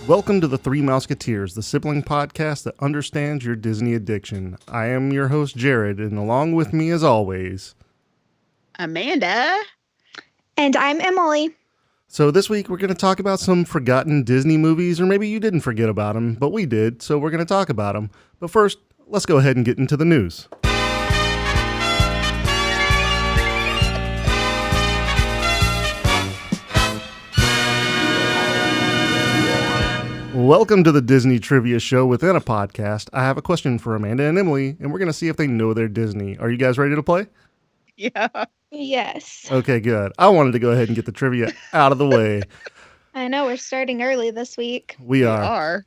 Welcome to the Three Mouseketeers, the sibling podcast that understands your Disney addiction. I am your host, Jared, and along with me, as always, Amanda. And I'm Emily. So this week, we're going to talk about some forgotten Disney movies, or maybe you didn't forget about them, but we did, so we're going to talk about them. But first, let's go ahead and get into the news. Welcome to the Disney Trivia Show within a podcast. I have a question for Amanda and Emily, and we're going to see if they know their Disney. Are you guys ready to play? Yeah. Yes. Okay, good. I wanted to go ahead and get the trivia out of the way. I know we're starting early this week. We are. are.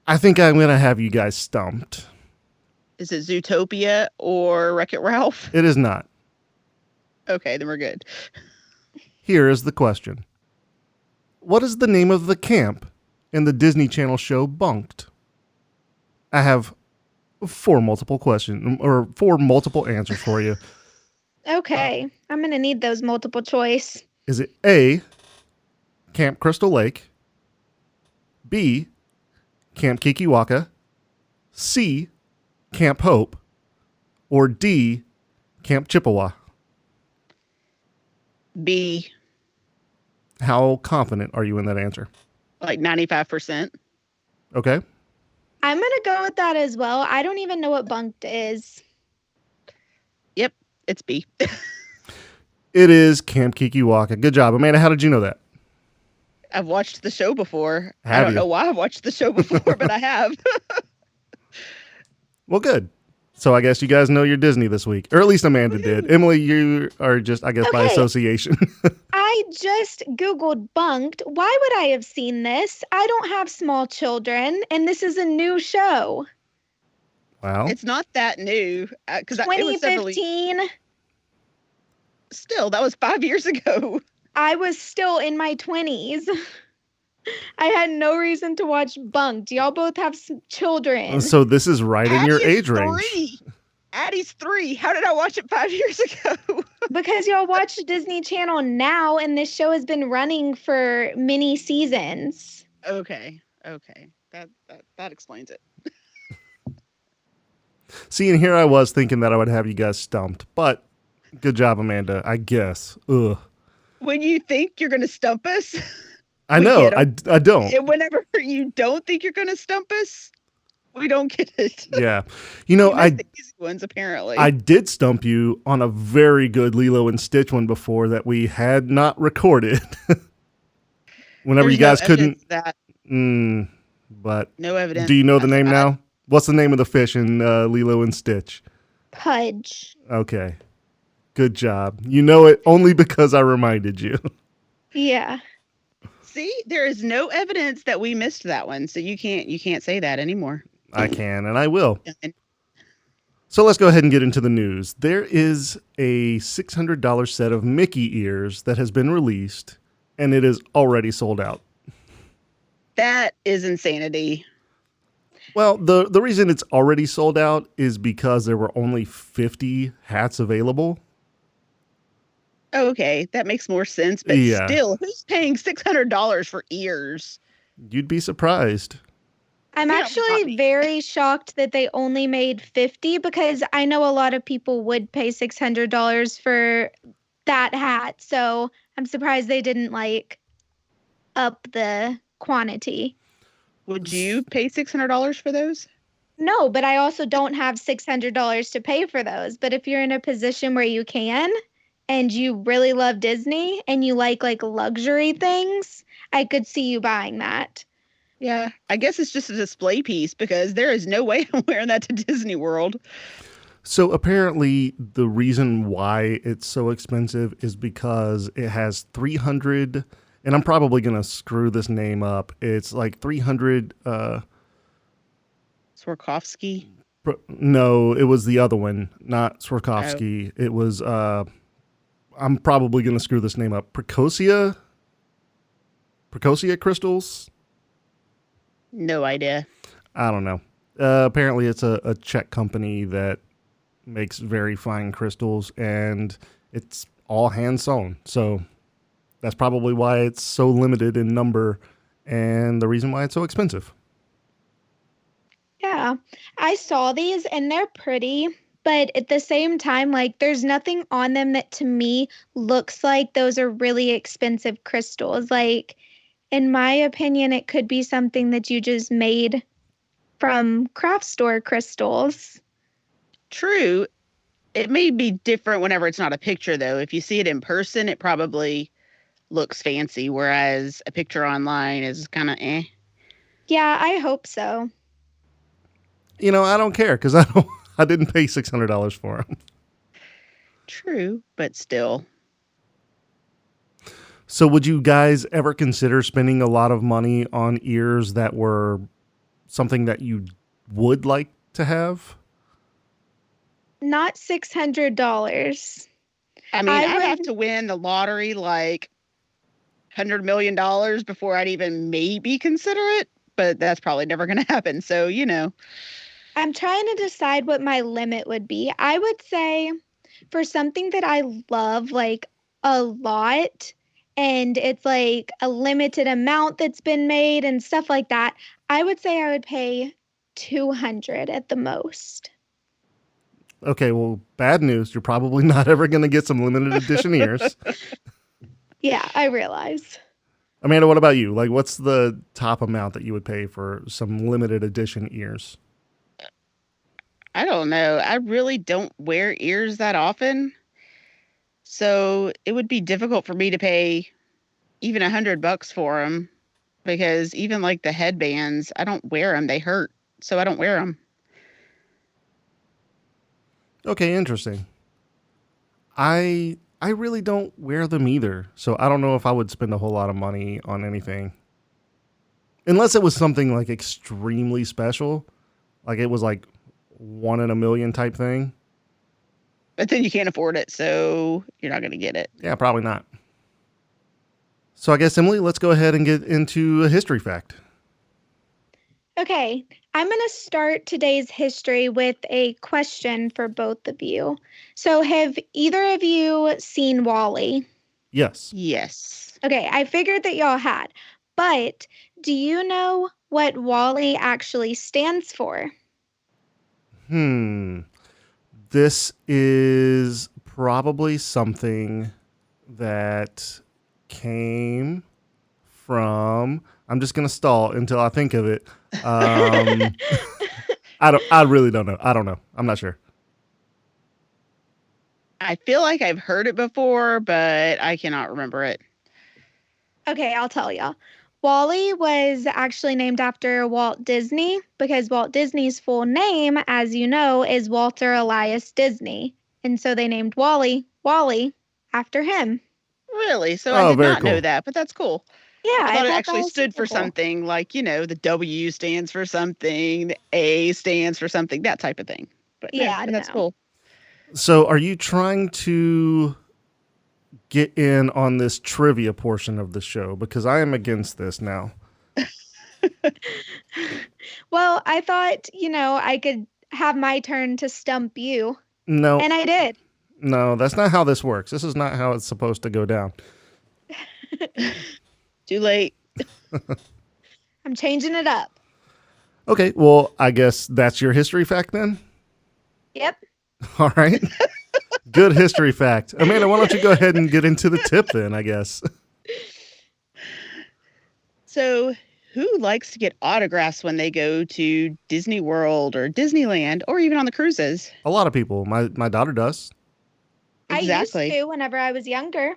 I think I'm going to have you guys stumped. Is it Zootopia or Wreck-It Ralph? It is not. Okay, then we're good. Here is the question. What is the name of the camp in the Disney Channel show Bunked? I have four multiple answers for you. Okay. I'm going to need those multiple choice. Is it A, Camp Crystal Lake, B, Camp Kikiwaka, C, Camp Hope, or D, Camp Chippewa? B, How confident are you in that answer? like 95%. Okay. I'm going to go with that as well. I don't even know what bunked is. Yep, it's B. It is Camp Kikiwaka. Good job. Amanda, how did you know that? I've watched the show before. Have I don't you? know why I've watched the show before, but I have. Well, good. So I guess you guys know your Disney this week. Or at least Amanda did. Emily, you are just, I guess, by Okay. association. I just Googled bunked. Why would I have seen this? I don't have small children, and this is a new show. Wow. It's not that new. Because it was definitely... 2015. Still, that was 5 years ago. I was still in my 20s. I had no reason to watch bunked. Y'all both have children. So this is right in your Addie's age range. 3. Addie's 3. How did I watch it 5 years ago? Because y'all watch Disney Channel now, and this show has been running for many seasons. Okay. That explains it. See, and here I was thinking that I would have you guys stumped. But good job, Amanda, I guess. Ugh. When you think you're going to stump us, I We know. get I don't. and whenever you don't think you're going to stump us, we don't get it. Yeah. You know, You missed the easy ones, apparently. I did stump you on a very good Lilo and Stitch one before that we had not recorded. Whenever There's you guys no couldn't. evidence of that. But No evidence. do you know the name I- now? What's the name of the fish in Lilo and Stitch? Pudge. Okay. Good job. You know it only because I reminded you. Yeah. See, there is no evidence that we missed that one, so you can't say that anymore. I can, and I will. And So let's go ahead and get into the news. There is a $600 set of Mickey ears that has been released, and it is already sold out. that is insanity. Well, the reason it's already sold out is because there were only 50 hats available. Oh, okay, that makes more sense. But Yeah. still, who's paying $600 for ears? You'd be surprised. I'm Yeah, not actually me. very shocked that they only made 50 because I know a lot of people would pay $600 for that hat. So I'm surprised they didn't up the quantity. Would you pay $600 for those? No, but I also don't have $600 to pay for those. But if you're in a position where you can and you really love Disney and you like luxury things, I could see you buying that. Yeah, I guess it's just a display piece because there is no way I'm wearing that to Disney World. So apparently the reason why it's so expensive is because it has 300, and I'm probably going to screw this name up. It's like 300, Swarovski. no, it was the other one, not Swarovski. It was, I'm probably going to screw this name up. Precocia crystals? No idea. I don't know. Apparently it's a Czech company that makes very fine crystals, and it's all hand sewn. So that's probably why it's so limited in number and the reason why it's so expensive. Yeah, I saw these and they're pretty, but at the same time, like there's nothing on them that to me looks like those are really expensive crystals. Like, in my opinion, it could be something that you just made from craft store crystals. True. It may be different whenever it's not a picture, though. If you see it in person, it probably looks fancy, whereas a picture online is kind of eh. Yeah, I hope so. I don't care because I didn't pay $600 for them. True, but still. So would you guys ever consider spending a lot of money on ears that were something that you would like to have? Not $600. I mean, I I'd would have to win the lottery like $100 million before I'd even maybe consider it, but that's probably never going to happen. So, I'm trying to decide what my limit would be. I would say for something that I love like a lot and it's like a limited amount that's been made and stuff like that, I would say I would pay 200 at the most. Okay, well, bad news. You're probably not ever going to get some limited edition ears. Yeah, I realize. Amanda, what about you? Like, what's the top amount that you would pay for some limited edition ears? I don't know. I really don't wear ears that often. So it would be difficult for me to pay even $100 for them because even like the headbands, I don't wear them. They hurt. So I don't wear them. Okay, interesting. I really don't wear them either, so I don't know if I would spend a whole lot of money on anything. Unless it was something like extremely special, like it was like 1 in a million type thing. But then you can't afford it. So you're not going to get it. Yeah, probably not. So I guess, Emily, let's go ahead and get into a history fact. Okay, I'm going to start today's history with a question for both of you. So, have either of you seen Wall-E? Yes. Yes. Okay, I figured that y'all had. But do you know what Wall-E actually stands for? This is probably something that came from. I'm just gonna stall until I think of it. I really don't know. I don't know. I'm not sure. I feel like I've heard it before, but I cannot remember it. Okay, I'll tell y'all. Wall-E was actually named after Walt Disney because Walt Disney's full name, as you know, is Walter Elias Disney. And so they named Wall-E after him. Really? So I Oh, did very not know cool. that, but that's cool. Yeah, I thought it that actually was stood for super cool. something like, the W stands for something, the A stands for something, that type of thing. But no, Yeah, but that's no. cool. So, are you trying to get in on this trivia portion of the show? Because I am against this now. Well, I thought, I could have my turn to stump you. No, And I did. no, that's not how this works. This is not how it's supposed to go down. Too late. I'm changing it up. Okay, well, I guess that's your history fact then? Yep. All right. Good history fact. Amanda, why don't you go ahead and get into the tip then, I guess? So, who likes to get autographs when they go to Disney World or Disneyland or even on the cruises? A lot of people. My daughter does. Exactly. I used to whenever I was younger.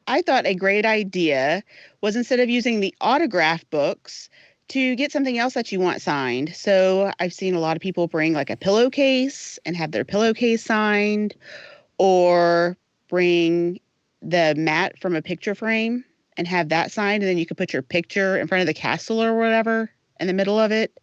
I thought a great idea was instead of using the autograph books to get something else that you want signed. So I've seen a lot of people bring like a pillowcase and have their pillowcase signed, or bring the mat from a picture frame and have that signed. And then you could put your picture in front of the castle or whatever in the middle of it.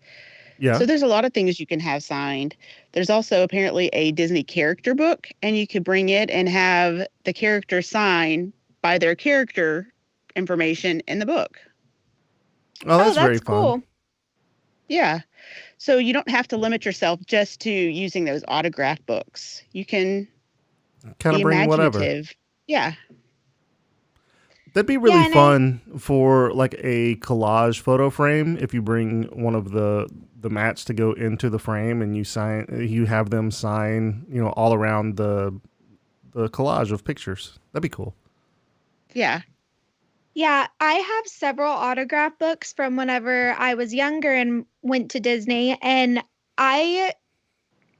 Yeah. So there's a lot of things you can have signed. There's also apparently a Disney character book, and you could bring it and have the character sign by their character information in the book. Oh, that's very cool. fun. Yeah. So you don't have to limit yourself just to using those autograph books. You can Kind of be bring whatever. imaginative. Yeah. That'd be really Yeah, and fun for like a collage photo frame if you bring one of the mats to go into the frame and you have them sign, all around the collage of pictures. That'd be cool. Yeah. Yeah, I have several autograph books from whenever I was younger and went to Disney, and I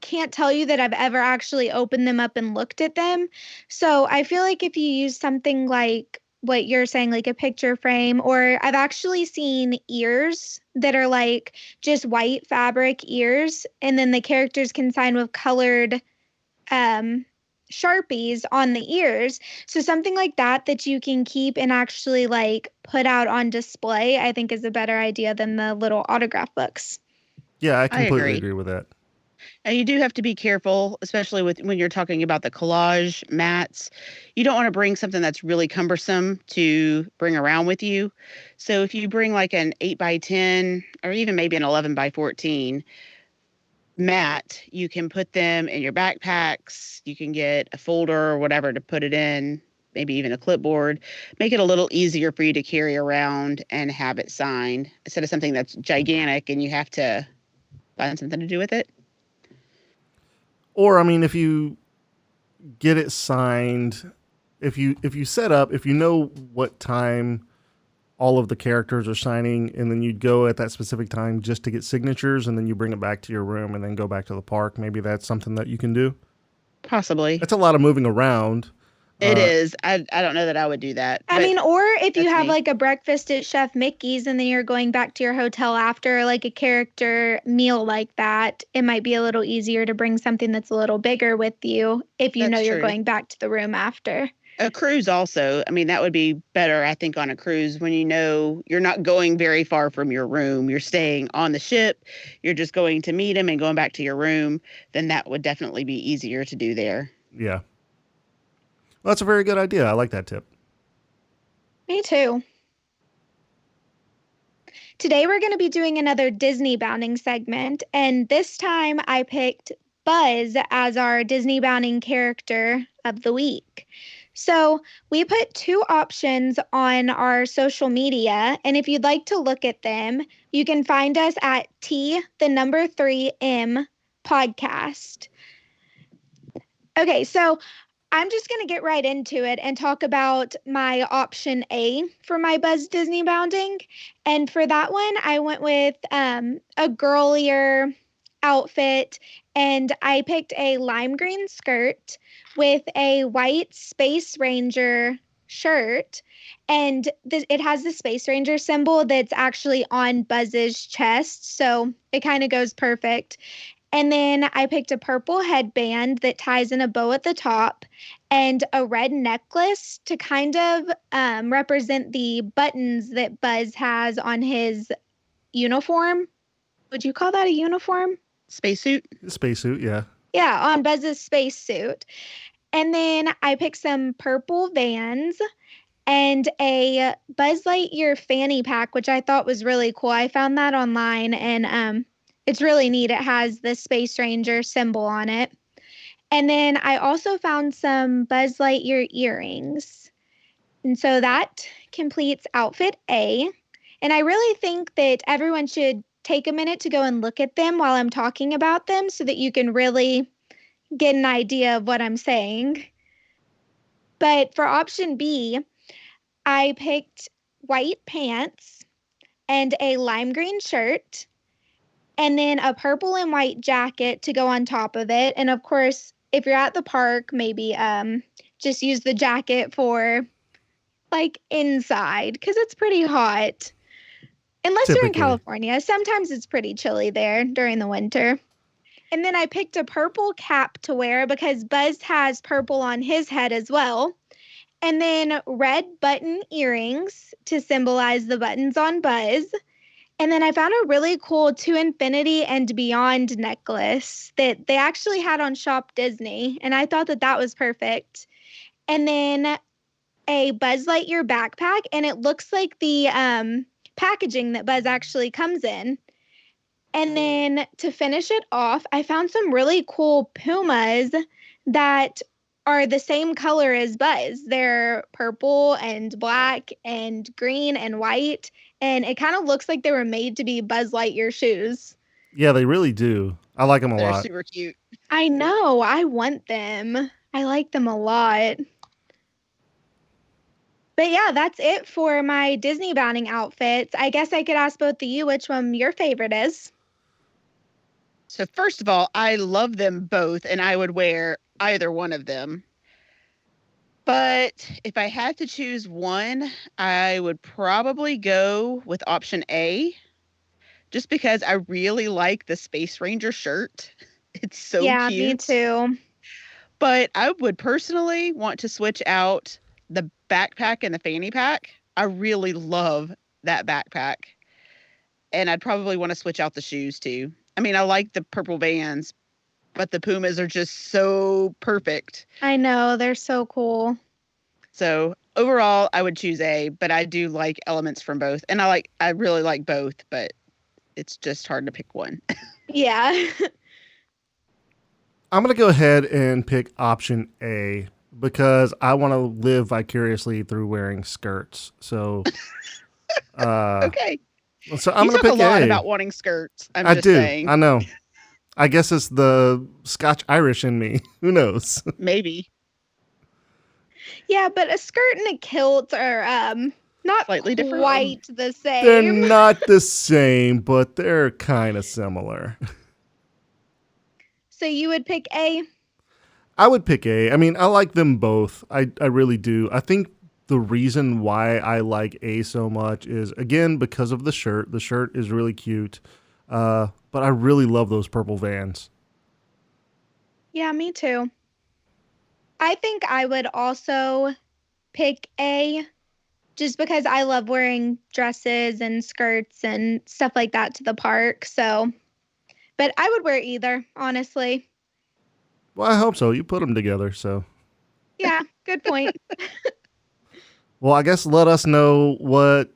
can't tell you that I've ever actually opened them up and looked at them. So I feel like if you use something like what you're saying, like a picture frame, or I've actually seen ears that are like just white fabric ears, and then the characters can sign with colored um, Sharpies on the ears. So something like that you can keep and actually like put out on display, I think is a better idea than the little autograph books. Yeah, I I completely agree. agree with that. And you do have to be careful, especially with when you're talking about the collage mats. You don't want to bring something that's really cumbersome to bring around with you. So if you bring like an 8x10 or even maybe an 11x14 mat, you can put them in your backpacks. You can get a folder or whatever to put it in, maybe even a clipboard. Make it a little easier for you to carry around and have it signed instead of something that's gigantic and you have to find something to do with it. Or I mean, if you get it signed, if you set up, if you know what time all of the characters are signing, and then you'd go at that specific time just to get signatures, and then you bring it back to your room and then go back to the park. Maybe that's something that you can do. Possibly. That's a lot of moving around. It Uh, is. I don't know that I would do that, I but mean, or if you that's have me. like a breakfast at Chef Mickey's and then you're going back to your hotel after like a character meal like that, it might be a little easier to bring something that's a little bigger with you if you know That's you're true. going back to the room after. A cruise also. I mean, that would be better, I think, on a cruise when you know you're not going very far from your room. You're staying on the ship. You're just going to meet him and going back to your room. Then that would definitely be easier to do there. yeah, well, that's a very good idea. I like that tip. Me too. Today we're going to be doing another Disney bounding segment, and this time I picked Buzz as our Disney bounding character of the week. So we put two options on our social media, and if you'd like to look at them, you can find us at T3M podcast. Okay, so I'm just going to get right into it and talk about my option A for my Buzz Disney bounding. And for that one, I went with a girlier outfit, and I picked a lime green skirt with a white Space Ranger shirt. And it has the Space Ranger symbol that's actually on Buzz's chest. So it kind of goes perfect. And then I picked a purple headband that ties in a bow at the top and a red necklace to kind of represent the buttons that Buzz has on his uniform. Would you call that a uniform? Spacesuit. Spacesuit, yeah. Yeah, on Buzz's spacesuit. And then I picked some purple Vans and a Buzz Lightyear fanny pack, which I thought was really cool. I found that online, and it's really neat. It has the Space Ranger symbol on it. And then I also found some Buzz Lightyear earrings. And so that completes outfit A. And I really think that everyone should take a minute to go and look at them while I'm talking about them so that you can really get an idea of what I'm saying. But for option B, I picked white pants and a lime green shirt, and then a purple and white jacket to go on top of it. And of course, if you're at the park, maybe just use the jacket for like inside because it's pretty hot. Unless you're in Typically. California, sometimes it's pretty chilly there during the winter. And then I picked a purple cap to wear because Buzz has purple on his head as well. And then red button earrings to symbolize the buttons on Buzz. And then I found a really cool To Infinity and Beyond necklace that they actually had on Shop Disney. And I thought that that was perfect. And then a Buzz Lightyear backpack. And it looks like the packaging that Buzz actually comes in. And then to finish it off, I found some really cool Pumas that are the same color as Buzz. They're purple and black and green and white, and it kind of looks like they were made to be Buzz Lightyear shoes. Yeah, they really do. I like them a They're lot. super cute. I know. I want them. I like them a lot. But yeah, that's it for my Disney bounding outfits. I guess I could ask both of you which one your favorite is. So first of all, I love them both, and I would wear either one of them. But if I had to choose one, I would probably go with option A, just because I really like the Space Ranger shirt. It's so Yeah, cute. me too. But I would personally want to switch out the backpack and the fanny pack. I really love that backpack. And I'd probably want to switch out the shoes too. I mean, I like the purple Vans, but the Pumas are just so perfect. I know. They're so cool. So overall, I would choose A, but I do like elements from both. And I really like both, but it's just hard to pick one. Yeah. I'm going to go ahead and pick option A because I want to live vicariously through wearing skirts. So, Okay. so I'm You going to talk pick a lot A. about wanting skirts. I'm I just do. saying. I know. I guess it's the Scotch Irish in me. Who knows? Maybe. Yeah, but a skirt and a kilt are not Slightly different. quite the They're same. not the same, but they're kind of similar. So you would pick A? I would pick A. I mean, I like them both. I really do. I think the reason why I like A so much is, again, because of the shirt. The shirt is really cute. But I really love those purple Vans. Yeah, me too. I think I would also pick A just because I love wearing dresses and skirts and stuff like that to the park. So, but I would wear either, honestly. Well, I hope so. You put them together, so. Yeah, good point. Well, I guess let us know what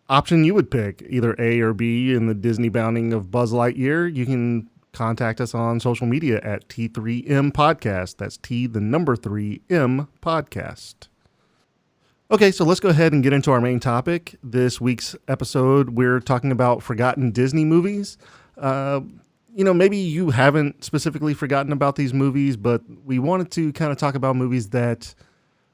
option you would pick, either A or B in the Disney bounding of Buzz Lightyear. You can contact us on social media at T3M Podcast. That's T, the number 3M Podcast. Okay, so let's go ahead and get into our main topic. This week's episode, we're talking about forgotten Disney movies. Maybe you haven't specifically forgotten about these movies, but we wanted to kind of talk about movies that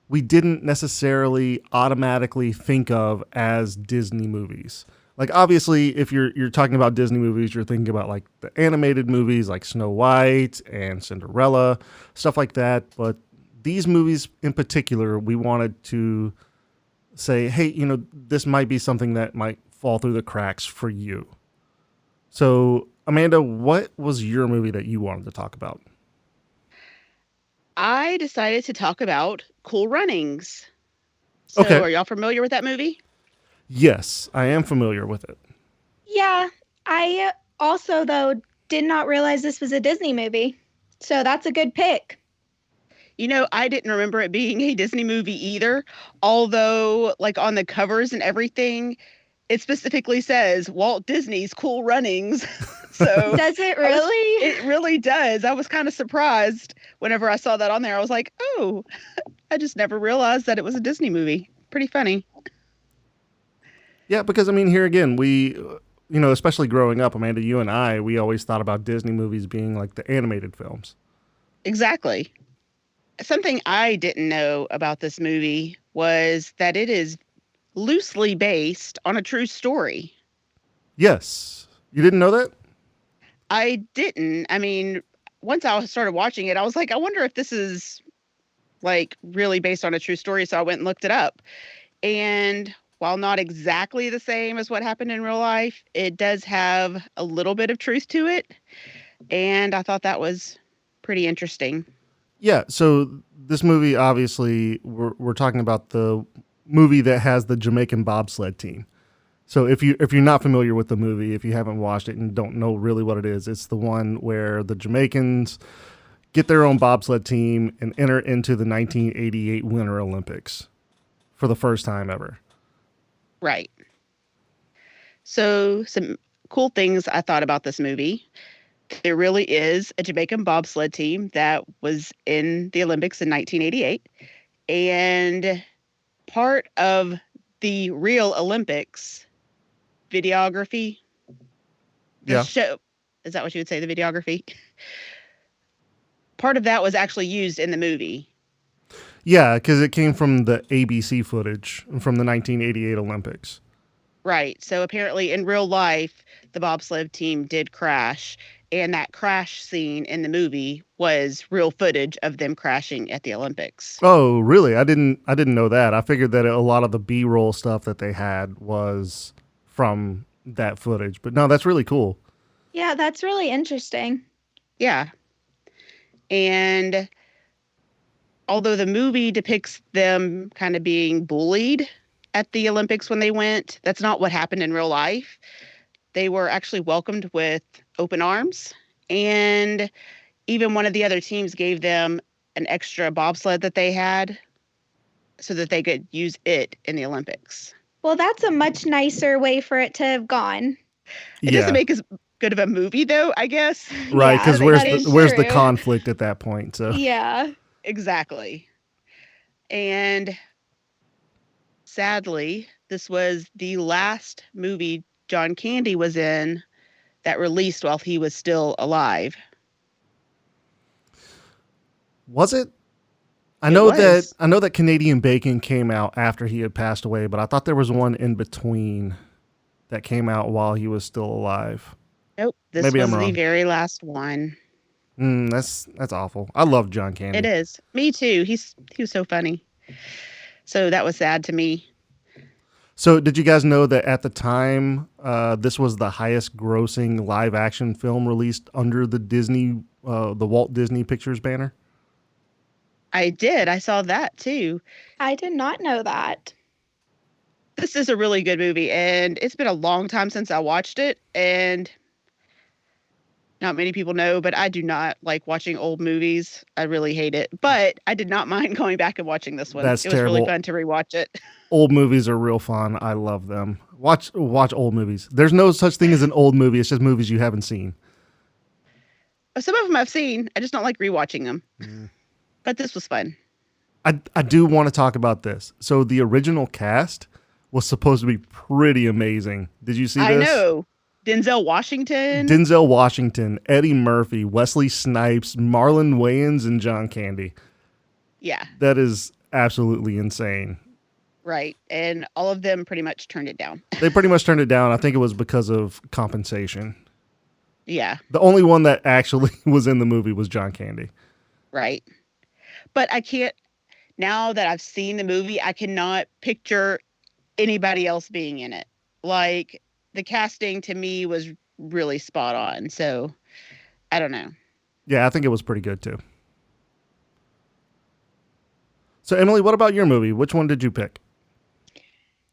we didn't necessarily automatically think of as Disney movies. Like, obviously, if you're talking about Disney movies, you're thinking about like the animated movies like Snow White and Cinderella, stuff like that. But these movies in particular, we wanted to say, hey, this might be something that might fall through the cracks for you. So, Amanda, what was your movie that you wanted to talk about? I decided to talk about Cool Runnings. So Okay. Are y'all familiar with that movie? Yes, I am familiar with it. Yeah, I also, though, did not realize this was a Disney movie. So that's a good pick. I didn't remember it being a Disney movie either, although like on the covers and everything, it specifically says Walt Disney's Cool Runnings. So Does it really? it really does. I was kind of surprised whenever I saw that on there. I was like, oh, I just never realized that it was a Disney movie. Pretty funny. Yeah, because here again, we, especially growing up, Amanda, you and I, we always thought about Disney movies being like the animated films. Exactly. Something I didn't know about this movie was that it is loosely based on a true story. Yes. You didn't know that? I didn't. Once I started watching it, I was like, I wonder if this is like really based on a true story. So I went and looked it up. And while not exactly the same as what happened in real life, it does have a little bit of truth to it. And I thought that was pretty interesting. Yeah. So this movie, obviously, we're talking about the movie that has the Jamaican bobsled team. So if you're not familiar with the movie, if you haven't watched it and don't know really what it is, it's the one where the Jamaicans get their own bobsled team and enter into the 1988 Winter Olympics for the first time ever. Right. So some cool things I thought about this movie. There really is a Jamaican bobsled team that was in the Olympics in 1988. And part of the real Olympics videography, the Yeah. show, is that what you would say, the videography? Part of that was actually used in the movie. Yeah, because it came from the ABC footage from the 1988 Olympics. Right. So apparently in real life, the bobsled team did crash. And that crash scene in the movie was real footage of them crashing at the Olympics. Oh, really? I didn't know that. I figured that a lot of the B-roll stuff that they had was from that footage. But no, that's really cool. Yeah, that's really interesting. Yeah. And although the movie depicts them kind of being bullied at the Olympics when they went, that's not what happened in real life. They were actually welcomed with open arms. And even one of the other teams gave them an extra bobsled that they had so that they could use it in the Olympics. Well, that's a much nicer way for it to have gone. It doesn't make as good of a movie, though, I guess. Right, Yeah, because that is where's the true. conflict at that point? So Yeah. Exactly. And sadly, this was the last movie John Candy was in that released while he was still alive. was it? I It know was. that Canadian Bacon came out after he had passed away, but I thought there was one in between that came out while he was still alive. Nope, this Maybe was I'm the wrong. very last one. That's awful. I love John Candy. It is. Me too. He was so funny. So that was sad to me. So, did you guys know that at the time, this was the highest grossing live action film released under the the Walt Disney Pictures banner? I did. I saw that too. I did not know that. This is a really good movie, and it's been a long time since I watched it, and not many people know, but I do not like watching old movies. I really hate it. But I did not mind going back and watching this one. That's It was really terrible. fun to rewatch it. Old movies are real fun. I love them. Watch old movies. There's no such thing as an old movie. It's just movies you haven't seen. Some of them I've seen. I just don't like rewatching them. But this was fun. I do want to talk about this. So the original cast was supposed to be pretty amazing. Did you see this? I know. Denzel Washington. Denzel Washington, Eddie Murphy, Wesley Snipes, Marlon Wayans, and John Candy. Yeah, That is absolutely insane. right. And all of them pretty much turned it down. They pretty much turned it down. I think it was because of compensation. Yeah, The only one that actually was in the movie was John Candy. right. But I can't, now that I've seen the movie, I cannot picture anybody else being in it. Like, the casting to me was really spot on. So, I don't know. Yeah, I think it was pretty good too. So, Emily, what about your movie? Which one did you pick?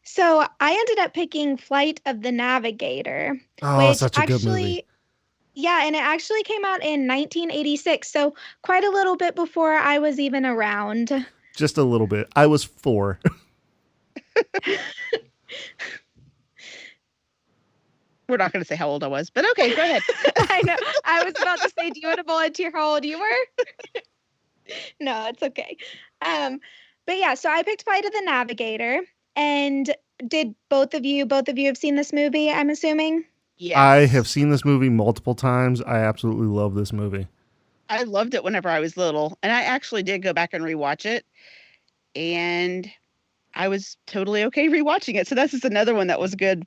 So I ended up picking Flight of the Navigator, Oh, which such a good actually, movie. yeah, and it actually came out in 1986. So quite a little bit before I was even around. Just a little bit. I was 4. We're not going to say how old I was, but okay, go ahead. I know. I was about to say, do you want to volunteer how old you were? No, it's okay. But yeah, so I picked Flight of the Navigator. And did both of you have seen this movie, I'm assuming? Yes. I have seen this movie multiple times. I absolutely love this movie. I loved it whenever I was little. And I actually did go back and rewatch it. And I was totally okay rewatching it. So that's just another one that was good.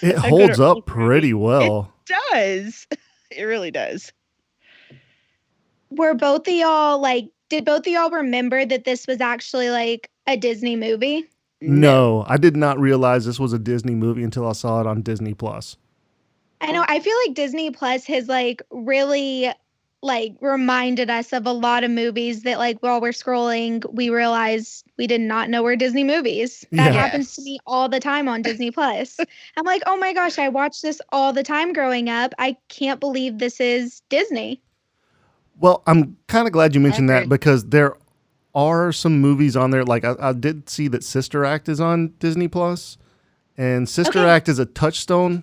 It A holds good up old pretty well. Does. It really does. Were both of y'all did both of y'all remember that this was actually like a Disney movie? No, I did not realize this was a Disney movie until I saw it on Disney Plus. I know. I feel like Disney Plus has really reminded us of a lot of movies that while we're scrolling, we realize we did not know were Disney movies. That Yeah. happens to me all the time on Disney Plus. I'm like, oh my gosh, I watched this all the time growing up. I can't believe this is Disney. Well, I'm kind of glad you mentioned that agree. because there are some movies on there. Like I did see that Sister Act is on Disney Plus, and Sister Okay. Act is a Touchstone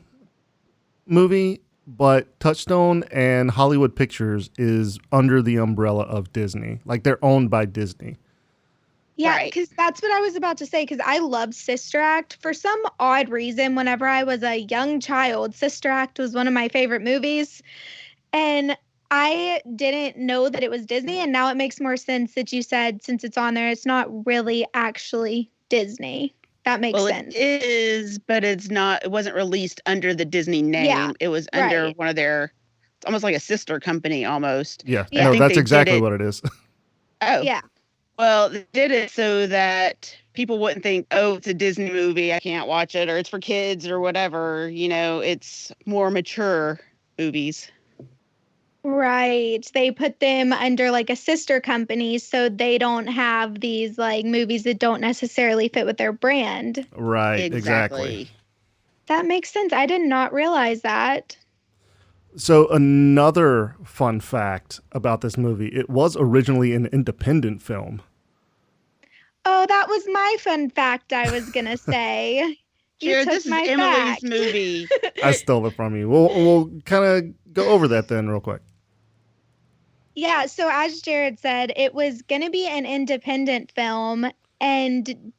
movie. but Touchstone and Hollywood Pictures is under the umbrella of Disney. Like, they're owned by Disney. Yeah, Right. because that's what I was about to say, because I loved Sister Act. For some odd reason, whenever I was a young child, Sister Act was one of my favorite movies. And I didn't know that it was Disney, and now it makes more sense that you said, since it's on there, it's not really actually Disney. That makes Well, sense. it is, but it's not. It wasn't released under the Disney name. Yeah, It was under right. one of their. It's almost like a sister company, almost. Yeah, Yeah. no, I think that's they exactly did it. what it is. Oh, Yeah. well, they did it so that people wouldn't think, oh, it's a Disney movie, I can't watch it, or it's for kids or whatever. You know, it's more mature movies. Right. They put them under like a sister company so they don't have these like movies that don't necessarily fit with their brand. Right, exactly. That makes sense. I did not realize that. So another fun fact about this movie, it was originally an independent film. Oh, that was my fun fact I was going to say. You Jared, took this is my Emily's fact. movie. I stole it from you. We'll kind of go over that then real quick. Yeah, so as Jared said, it was going to be an independent film, and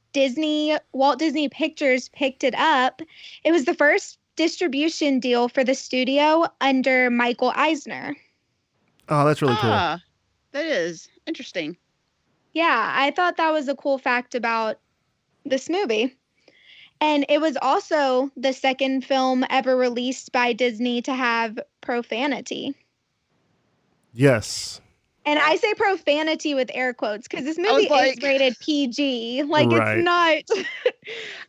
Walt Disney Pictures picked it up. It was the first distribution deal for the studio under Michael Eisner. Oh, that's really cool. Ah, that is interesting. Yeah, I thought that was a cool fact about this movie. And it was also the second film ever released by Disney to have profanity. Yes. And I say profanity with air quotes because this I movie was like- is rated PG. Like, Right. it's not.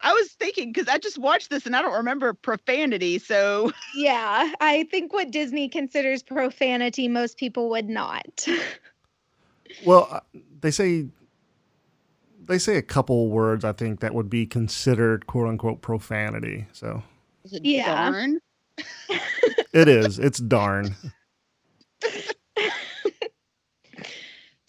I was thinking, because I just watched this and I don't remember profanity, so Yeah, I think what Disney considers profanity, most people would not. Well, they say a couple words, I think, that would be considered quote unquote profanity. So is it Yeah. darn? it is. It's darn.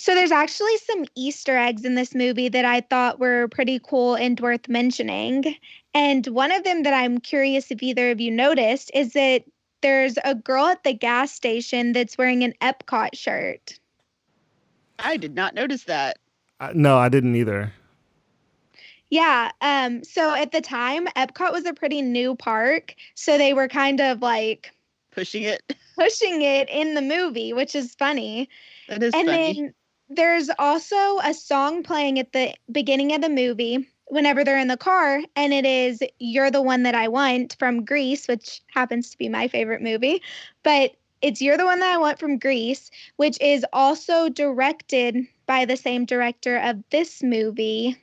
So there's actually some Easter eggs in this movie that I thought were pretty cool and worth mentioning. And one of them that I'm curious if either of you noticed is that there's a girl at the gas station that's wearing an Epcot shirt. I did not notice that. No, I didn't either. Yeah, so at the time, Epcot was a pretty new park, so they were kind of like Pushing it. pushing it in the movie, which is funny. That is And funny. then there's also a song playing at the beginning of the movie whenever they're in the car, and it is You're the One That I Want from Grease, which happens to be my favorite movie. But it's You're the One That I Want from Grease, which is also directed by the same director of this movie.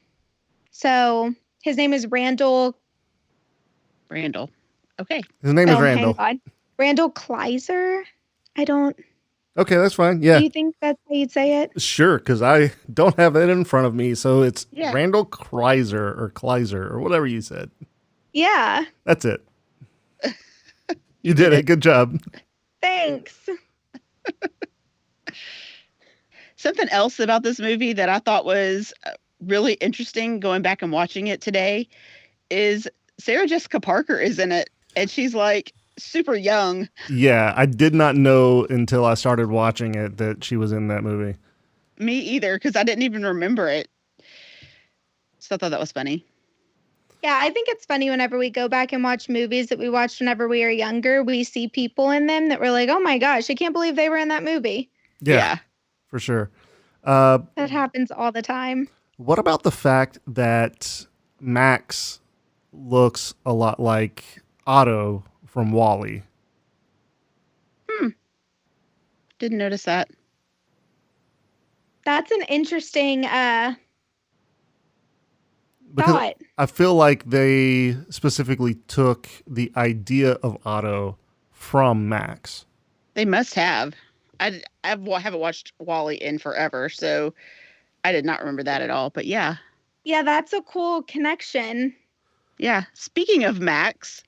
So his name is Randall. Randall. Okay. His name is Oh, Randall. hang on. Randall Kleiser? I don't. Okay, that's fine. Yeah. Do you think that's how you'd say it? Sure, because I don't have it in front of me. So it's Yeah. Randall Kleiser or whatever you said. Yeah. That's it. You did it. Good job. Thanks. Something else about this movie that I thought was really interesting going back and watching it today is Sarah Jessica Parker is in it, and she's like super young. Yeah, I did not know until I started watching it that she was in that movie. Me either, because I didn't even remember it. So I thought that was funny. Yeah, I think it's funny whenever we go back and watch movies that we watched whenever we were younger, we see people in them that we're like, oh my gosh, I can't believe they were in that movie. Yeah. For sure. That happens all the time. What about the fact that Max looks a lot like Otto from Wall-E? Didn't notice that. That's an interesting Because thought. I feel like they specifically took the idea of Otto from Max. They must have. I haven't watched Wall-E in forever, so I did not remember that at all. But yeah. Yeah, that's a cool connection. Yeah. Speaking of Max,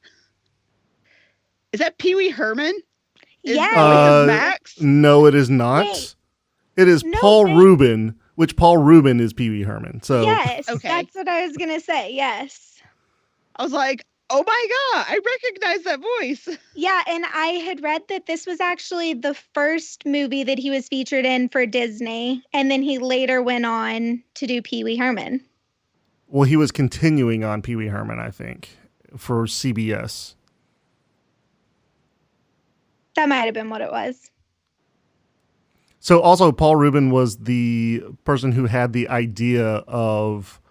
is that Pee Wee Herman? Is Yes. voice of Max? No, it is not. Wait. It is No, Paul wait. Rubin, which Paul Rubin is Pee Wee Herman. So Yes, Okay. that's what I was going to say. Yes. I was like, Oh my God, I recognize that voice. Yeah, and I had read that this was actually the first movie that he was featured in for Disney, and then he later went on to do Pee Wee Herman. Well, he was continuing on Pee Wee Herman, I think, for CBS. That might have been what it was. So also Paul Rubin was the person who had the idea of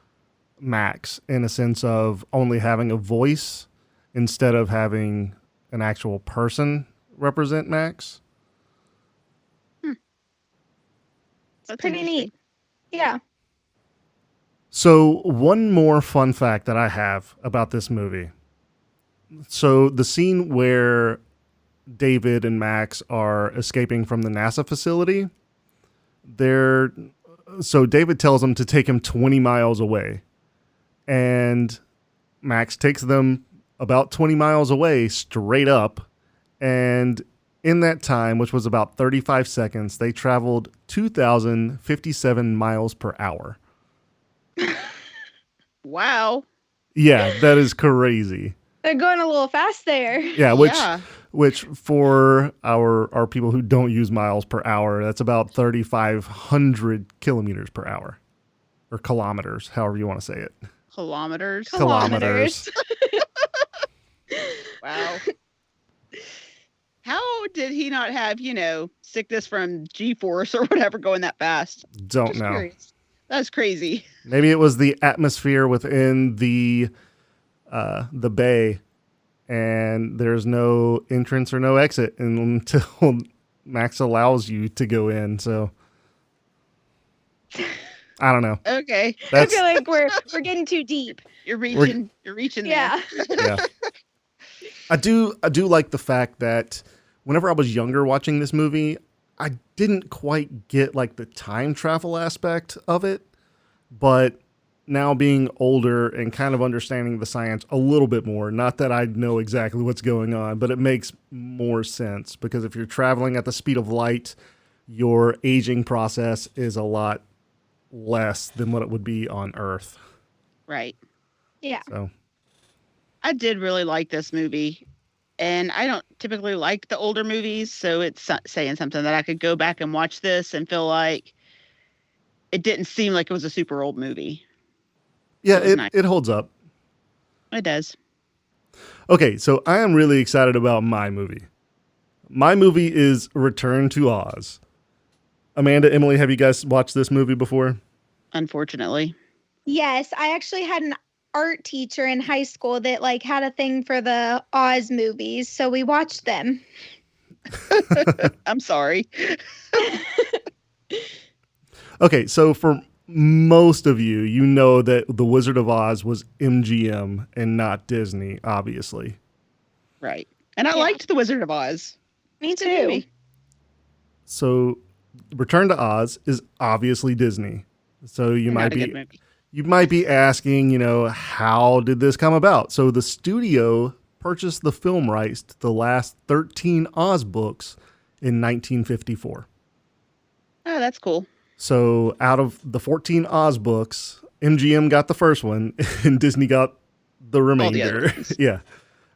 Max in a sense of only having a voice instead of having an actual person represent Max. That's Pretty neat. Yeah. So one more fun fact that I have about this movie. So the scene where David and Max are escaping from the NASA facility, so David tells them to take him 20 miles away. And Max takes them about 20 miles away straight up. And in that time, which was about 35 seconds, they traveled 2,057 miles per hour. Wow. Yeah, that is crazy. They're going a little fast there. Yeah, which for our people who don't use miles per hour, that's about 3,500 kilometers per hour. Or kilometers, however you want to say it. Kilometers. Kilometers. Wow. How did he not have, sickness from G-force or whatever going that fast? Don't Just know. curious. That's crazy. Maybe it was the atmosphere within the bay, and there's no entrance or no exit until Max allows you to go in. So I don't know. Okay. I feel like we're getting too deep. You're reaching Yeah. there. Yeah. I do like the fact that whenever I was younger watching this movie, I didn't quite get like the time travel aspect of it, but now being older and kind of understanding the science a little bit more, not that I know exactly what's going on, but it makes more sense because if you're traveling at the speed of light, your aging process is a lot less than what it would be on Earth. Right. Yeah. So I did really like this movie. And I don't typically like the older movies, so it's saying something that I could go back and watch this and feel like it didn't seem like it was a super old movie. yeah, was nice. it holds up. It does. Okay, so I am really excited about my movie. My movie is Return to Oz. Amanda, Emily, have you guys watched this movie before? Unfortunately. Yes, I actually had an art teacher in high school that had a thing for the Oz movies, so we watched them. I'm sorry. Okay, so for most of you, you know that The Wizard of Oz was MGM and not Disney, obviously. Right. And I liked The Wizard of Oz. Me It's a too. movie. So Return to Oz is obviously Disney. So you Not might a good be movie. you might be asking, how did this come about? So the studio purchased the film rights to the last 13 Oz books in 1954. Oh, that's cool. So out of the 14 Oz books, MGM got the first one and Disney got the remainder. other ones. Yeah.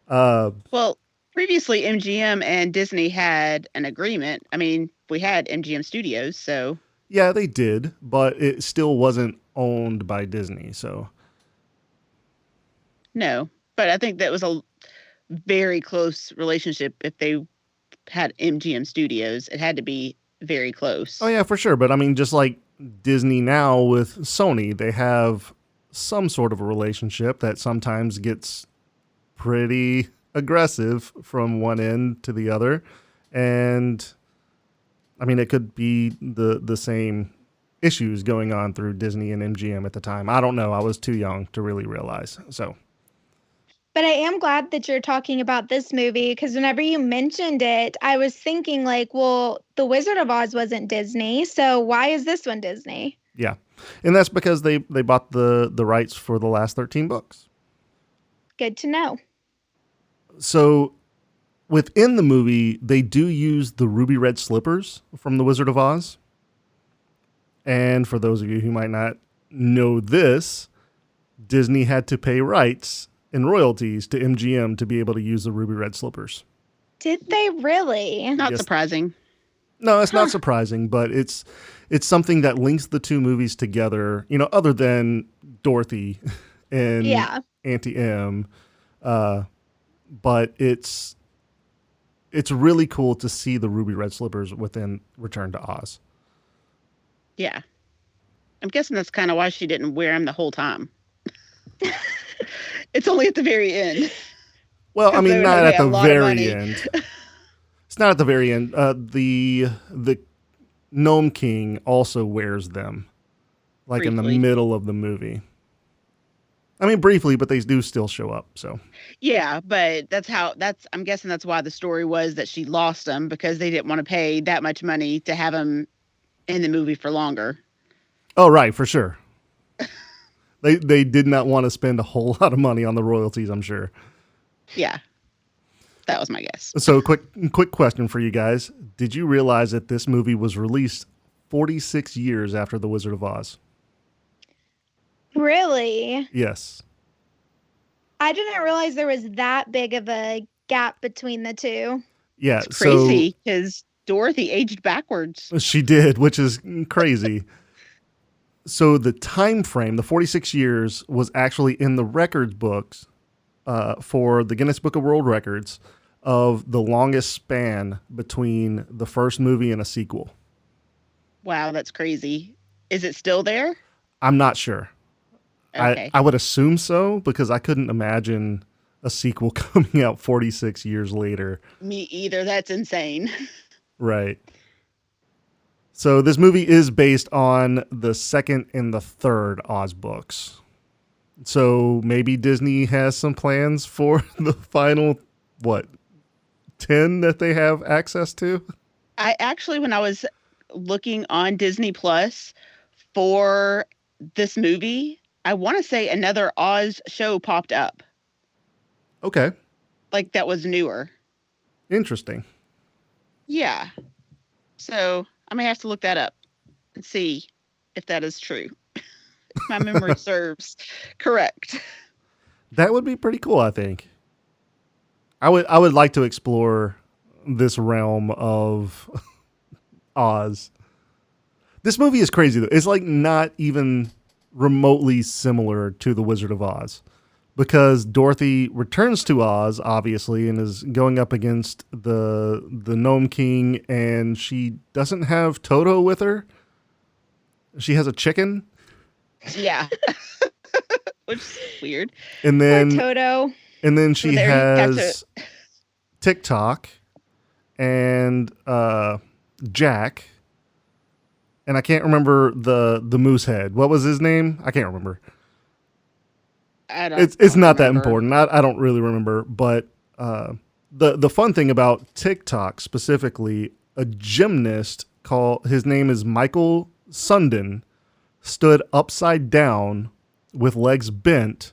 Well, previously MGM and Disney had an agreement. I mean, we had MGM Studios, so Yeah, they did, but it still wasn't owned by Disney. So no. But I think that was a very close relationship. If they had MGM Studios, it had to be very close. oh yeah, for sure. But I mean, just like Disney now with Sony, they have some sort of a relationship that sometimes gets pretty aggressive from one end to the other. And I mean, it could be the same issues going on through Disney and MGM at the time. I don't know. I was too young to really realize. So, But I am glad that you're talking about this movie because whenever you mentioned it, I was thinking well, The Wizard of Oz wasn't Disney, so why is this one Disney? yeah. And that's because they bought the rights for the last 13 books. Good to know. So within the movie, they do use the ruby red slippers from The Wizard of Oz. And for those of you who might not know this, Disney had to pay rights in royalties to MGM to be able to use the ruby red slippers. Did they really? Not Yes. surprising. No, it's not surprising, but it's something that links the two movies together, other than Dorothy and Yeah. Auntie M. But it's really cool to see the ruby red slippers within Return to Oz. Yeah. I'm guessing that's kind of why she didn't wear them the whole time. It's only at the very end. Well, I 'Cause they mean, would not have at made a the lot of very money. end. It's not at the very end. The Gnome King also wears them, like in the Briefly. middle of the movie. I mean, briefly, but they do still show up. So Yeah, but I'm guessing that's why the story was that she lost them, because they didn't want to pay that much money to have them in the movie for longer. Oh, right, for sure. They did not want to spend a whole lot of money on the royalties, I'm sure. Yeah. That was my guess. So, quick question for you guys. Did you realize that this movie was released 46 years after The Wizard of Oz? Really? Yes. I didn't realize there was that big of a gap between the two. Yeah, It's crazy because Dorothy aged backwards. so she did, which is crazy. So the time frame, the 46 years, was actually in the records books for the Guinness Book of World Records of the longest span between the first movie and a sequel. Wow, that's crazy. Is it still there? I'm not sure. Okay. I would assume so, because I couldn't imagine a sequel coming out 46 years later. Me either. That's insane. Right. So this movie is based on the second and the third Oz books. So maybe Disney has some plans for the final, 10 that they have access to? I actually, when I was looking on Disney Plus for this movie, I want to say another Oz show popped up. Okay. Like that was newer. Interesting. Yeah. So I may have to look that up and see if that is true. If my memory serves correct. That would be pretty cool, I think. I would like to explore this realm of Oz. This movie is crazy though. It's like not even remotely similar to The Wizard of Oz, because Dorothy returns to Oz obviously and is going up against the Gnome King, and she doesn't have Toto with her. She has a chicken. Yeah. Which is weird. And Poor then Toto. she So there you have has TikTok and Jack. And I can't remember the moose head. What was his name? I can't remember. It's not that important. I don't really remember. But the fun thing about TikTok specifically, a gymnast his name is Michael Sundin, stood upside down with legs bent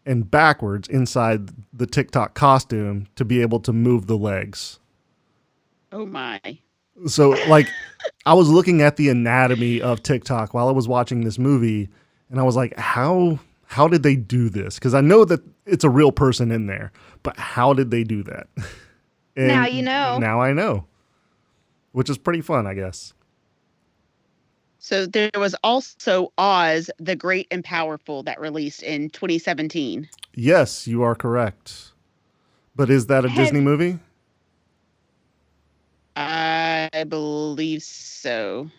and backwards inside the TikTok costume to be able to move the legs. Oh my. So like I was looking at the anatomy of TikTok while I was watching this movie, and I was like, how did they do this? Because I know that it's a real person in there, but how did they do that? And Now you know. Now I know, which is pretty fun, I guess. So there was also Oz, the Great and Powerful, that released in 2017. Yes, you are correct. But is that a Disney movie? I believe so.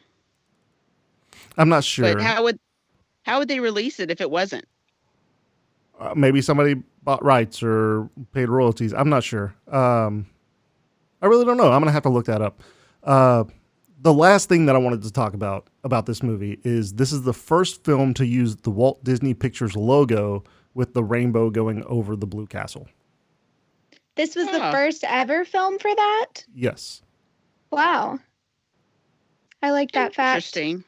I'm not sure. But how would they release it if it wasn't? Maybe somebody bought rights or paid royalties. I'm not sure. I really don't know. I'm going to have to look that up. The last thing that I wanted to talk about this movie is this is the first film to use the Walt Disney Pictures logo with the rainbow going over the blue castle. This was the first ever film for that? Yes. Wow. I like that fact. Interesting.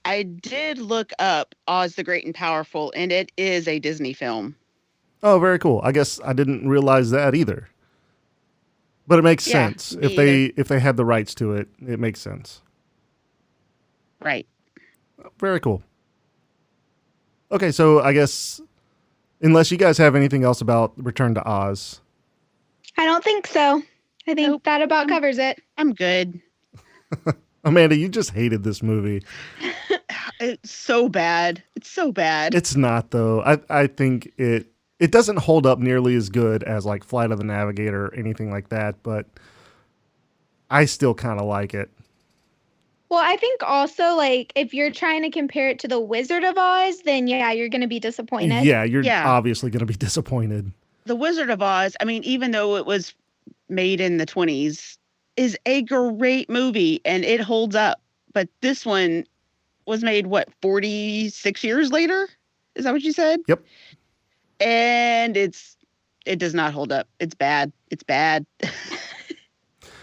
I did look up Oz the Great and Powerful, and it is a Disney film. Oh, very cool. I guess I didn't realize that either. But it makes sense. If they had the rights to it, it makes sense. Right. Very cool. Okay, so I guess Unless you guys have anything else about Return to Oz. I don't think so. I think Nope. that about covers it. I'm good. Amanda, you just hated this movie. It's so bad. It's so bad. It's not, though. I think it doesn't hold up nearly as good as like Flight of the Navigator or anything like that, but I still kind of like it. Well, I think also, like, if you're trying to compare it to The Wizard of Oz, then yeah, you're going to be disappointed. Yeah, you're Yeah. obviously going to be disappointed. The Wizard of Oz, I mean, even though it was made in the 20s, is a great movie and it holds up. But this one was made, 46 years later? Is that what you said? Yep. And it does not hold up. It's bad. It's bad.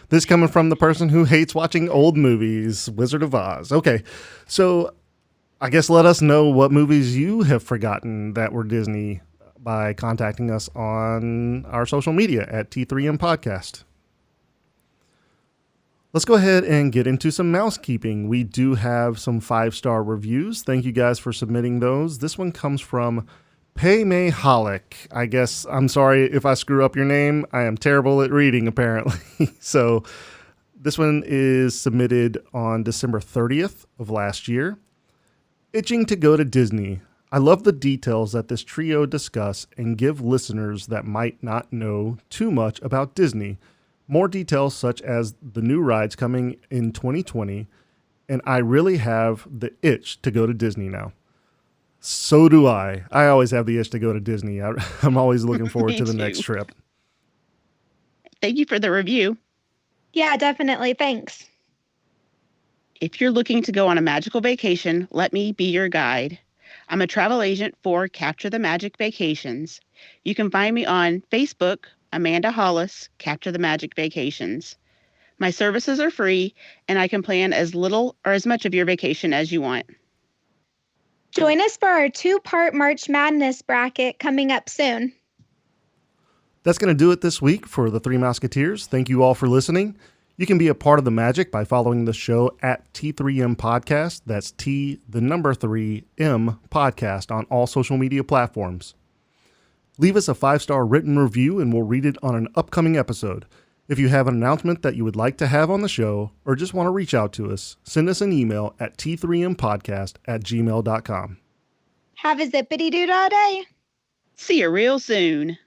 This coming from the person who hates watching old movies, Wizard of Oz. Okay, so I guess let us know what movies you have forgotten that were Disney by contacting us on our social media at T3M Podcast. Let's go ahead and get into some mousekeeping. We do have some 5-star reviews. Thank you guys for submitting those. This one comes from Paymaholic. I guess I'm sorry if I screw up your name. I am terrible at reading, apparently. So this one is submitted on December 30th of last year. Itching to go to Disney. I love the details that this trio discuss and give listeners that might not know too much about Disney. More details such as the new rides coming in 2020, and I really have the itch to go to Disney now. So do I. I always have the itch to go to Disney. I'm always looking forward to the next trip. Thank you for the review. Yeah, definitely. Thanks. If you're looking to go on a magical vacation, let me be your guide. I'm a travel agent for Capture the Magic Vacations. You can find me on Facebook, Amanda.Hollis, Capture the Magic Vacations. My services are free, and I can plan as little or as much of your vacation as you want. Join us for our 2-part March Madness bracket coming up soon. That's going to do it this week for the Three Musketeers. Thank you all for listening. You can be a part of the magic by following the show at T3M Podcast. That's T, the number 3, M Podcast on all social media platforms. Leave us a 5-star written review and we'll read it on an upcoming episode. If you have an announcement that you would like to have on the show or just want to reach out to us, send us an email at t3mpodcast@gmail.com. Have a zippity-doo-dah day. See you real soon.